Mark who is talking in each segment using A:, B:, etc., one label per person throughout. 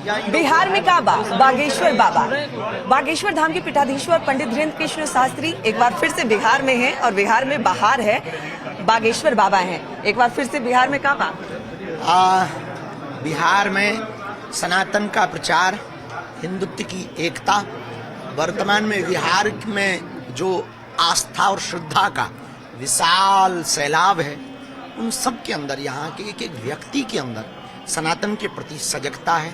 A: बिहार में काबा बागेश्वर बाबा, बागेश्वर धाम के पीठाधीश्वर पंडित धीरेन्द्र कृष्ण शास्त्री एक बार फिर से बिहार में हैं और बिहार में बहार है, बागेश्वर बाबा हैं। एक बार फिर से बिहार में काबा।
B: बिहार में सनातन का प्रचार, हिंदुत्व की एकता, वर्तमान में बिहार में जो आस्था और श्रद्धा का विशाल सैलाब है, उन सब के अंदर, यहाँ के एक एक व्यक्ति के अंदर सनातन के प्रति सजगता है।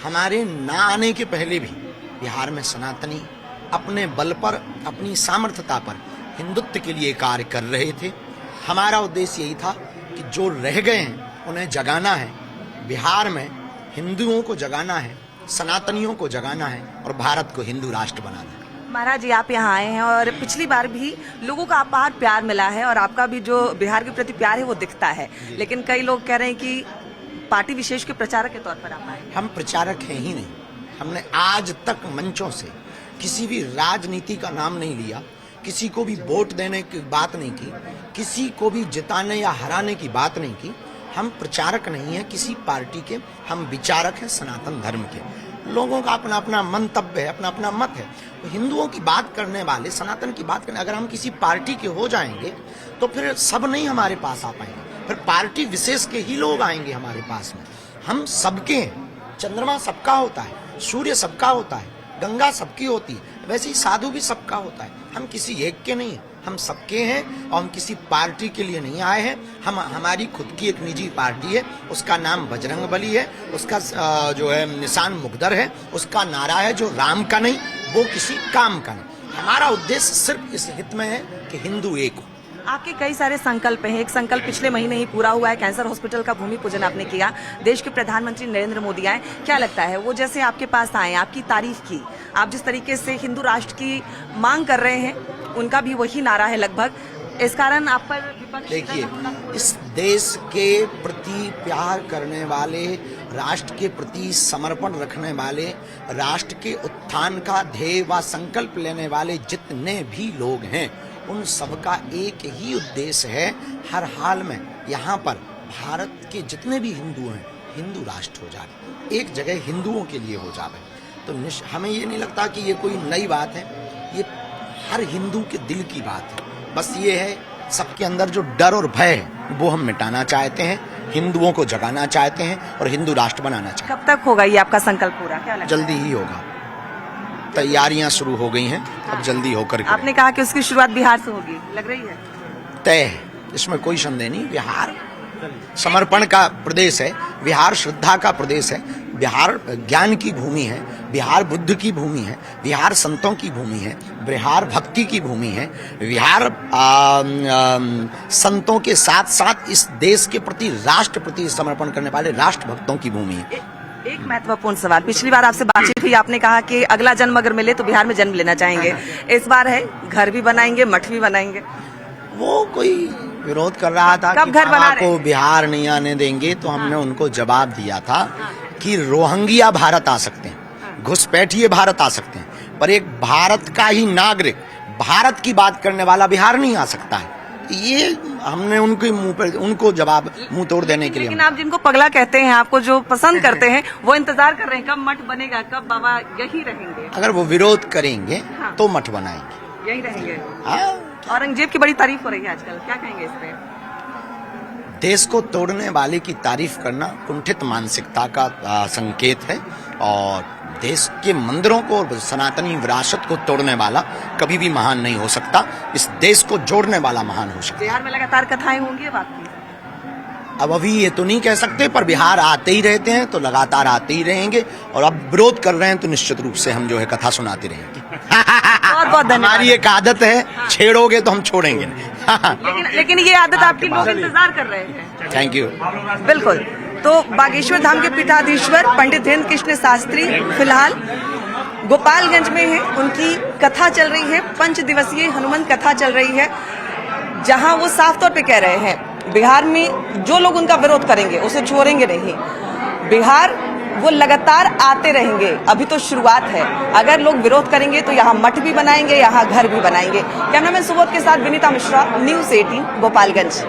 B: हमारे ना आने के पहले भी बिहार में सनातनी अपने बल पर, अपनी सामर्थ्यता पर हिंदुत्व के लिए कार्य कर रहे थे। हमारा उद्देश्य यही था कि जो रह गए हैं उन्हें जगाना है, बिहार में हिंदुओं को जगाना है, सनातनियों को जगाना है और भारत को हिंदू राष्ट्र बनाना है।
A: महाराज जी, आप यहाँ आए हैं और पिछली बार भी लोगों का अपार प्यार मिला है और आपका भी जो बिहार के प्रति प्यार है वो दिखता है, लेकिन कई लोग कह रहे हैं कि पार्टी विशेष के प्रचारक के तौर पर आप आए।
B: हम प्रचारक हैं ही नहीं। हमने आज तक मंचों से किसी भी राजनीति का नाम नहीं लिया, किसी को भी वोट देने की बात नहीं की, किसी को भी जिताने या हराने की बात नहीं की। हम प्रचारक नहीं हैं किसी पार्टी के, हम विचारक हैं सनातन धर्म के। लोगों का अपना अपना मंतव्य है, अपना अपना मत है। तो हिंदुओं की बात करने वाले, सनातन की बात करने, अगर हम किसी पार्टी के हो जाएंगे तो फिर सब नहीं हमारे पास आ पाएंगे, फिर पार्टी विशेष के ही लोग आएंगे हमारे पास में। हम सबके हैं, चंद्रमा सबका होता है, सूर्य सबका होता है, गंगा सबकी होती है, वैसे ही साधु भी सबका होता है। हम किसी एक के नहीं हैं, हम सबके हैं और हम किसी पार्टी के लिए नहीं आए हैं। हमारी खुद की एक निजी पार्टी है, उसका नाम बजरंगबली है, उसका जो है निशान मुकद्दर है, उसका नारा है जो राम का नहीं वो किसी काम का नहीं। हमारा उद्देश्य सिर्फ इस हित में है कि हिंदू एक हो।
A: आपके कई सारे संकल्प हैं। एक संकल्प पिछले महीने ही पूरा हुआ है, कैंसर हॉस्पिटल का भूमि पूजन आपने किया। देश के प्रधानमंत्री नरेंद्र मोदी आए, क्या लगता है वो जैसे आपके पास आए, आपकी तारीफ की, आप जिस तरीके से हिंदू राष्ट्र की मांग कर रहे हैं, उनका भी वही नारा है लगभग, इस कारण आप पर विपक्ष।
B: देखिए, इस देश के प्रति प्यार करने वाले, राष्ट्र के प्रति समर्पण रखने वाले, राष्ट्र के उत्थान का ध्येय व संकल्प लेने वाले जितने भी लोग हैं, उन सबका एक ही उद्देश्य है, हर हाल में यहाँ पर भारत के जितने भी हिंदू हैं, हिंदू राष्ट्र हो जाए, एक जगह हिंदुओं के लिए हो जाए। तो हमें ये नहीं लगता कि ये कोई नई बात है, ये हर हिंदू के दिल की बात है। बस ये है, सबके अंदर जो डर और भय है वो हम मिटाना चाहते हैं, हिंदुओं को जगाना चाहते हैं और हिंदू राष्ट्र बनाना चाहते हैं।
A: कब तक होगा ये आपका संकल्प पूरा, क्या लगता है?
B: जल्दी ही होगा, तैयारियां शुरू हो गई हैं, अब जल्दी होकर के।
A: आपने कहा कि उसकी शुरुआत बिहार से होगी, लग रही है
B: तय है, इसमें कोई संदेह नहीं। बिहार समर्पण का प्रदेश है, बिहार श्रद्धा का प्रदेश है, बिहार ज्ञान की भूमि है, बिहार बुद्ध की भूमि है, बिहार संतों की भूमि है, बिहार भक्ति की भूमि है, बिहार संतों के साथ साथ इस देश के प्रति, राष्ट्र प्रति समर्पण करने वाले राष्ट्र भक्तों की भूमि है।
A: एक महत्वपूर्ण सवाल, पिछली बार आपसे बातचीत हुई, आपने कहा कि अगला जन्म अगर मिले तो बिहार में जन्म लेना चाहेंगे। इस बार है घर भी बनाएंगे, मठ भी बनाएंगे।
B: वो कोई विरोध कर रहा था कि बाबा को बिहार नहीं आने देंगे, तो हमने उनको जवाब दिया था कि रोहिंग्या भारत आ सकते हैं, घुसपैठिए भारत आ सकते हैं, पर एक भारत का ही नागरिक, भारत की बात करने वाला बिहार नहीं आ सकता है। ये हमने उनके मुंह पर, उनको जवाब मुंह तोड़ देने के लिए।
A: लेकिन आप जिनको पगला कहते हैं, आपको जो पसंद करते हैं, वो इंतजार कर रहे हैं कब मठ बनेगा, कब बाबा यही रहेंगे।
B: अगर वो विरोध करेंगे तो मठ बनाएंगे,
A: यही रहेंगे।
B: हाँ।
A: औरंगजेब की बड़ी तारीफ हो रही है आजकल, क्या कहेंगे इस पे?
B: देश को तोड़ने वाले की तारीफ करना कुंठित मानसिकता का संकेत है, और देश के मंदिरों को, सनातनी विरासत को तोड़ने वाला कभी भी महान नहीं हो सकता। इस देश को जोड़ने वाला महान हो सकता है।
A: बिहार में लगातार कथाएं होंगी अब आपकी?
B: अब अभी ये तो नहीं कह सकते, पर बिहार आते ही रहते हैं तो लगातार आते ही रहेंगे, और अब विरोध कर रहे हैं तो निश्चित रूप से हम जो है कथा सुनाते रहेंगे।
A: बहुत बहुत धन्यवाद।
B: हमारी एक आदत है, छेड़ोगे तो हम छोड़ेंगे नहीं।
A: लेकिन ये आदत आपकी लोग इंतजार कर रहे हैं।
B: Thank you.
A: बिल्कुल। तो बागेश्वर धाम के पीठाधीश्वर पंडित धीरेन्द्र कृष्ण शास्त्री फिलहाल गोपालगंज में है, उनकी कथा चल रही है, 5 दिवसीय हनुमान कथा चल रही है, जहां वो साफ तौर पे कह रहे हैं बिहार में जो लोग उनका विरोध करेंगे उसे छोड़ेंगे नहीं, बिहार वो लगातार आते रहेंगे, अभी तो शुरुआत है। अगर लोग विरोध करेंगे तो यहाँ मठ भी बनाएंगे, यहाँ घर भी बनाएंगे। कैमरामैन सुबोध के साथ विनीता मिश्रा, न्यूज़ 18 गोपालगंज।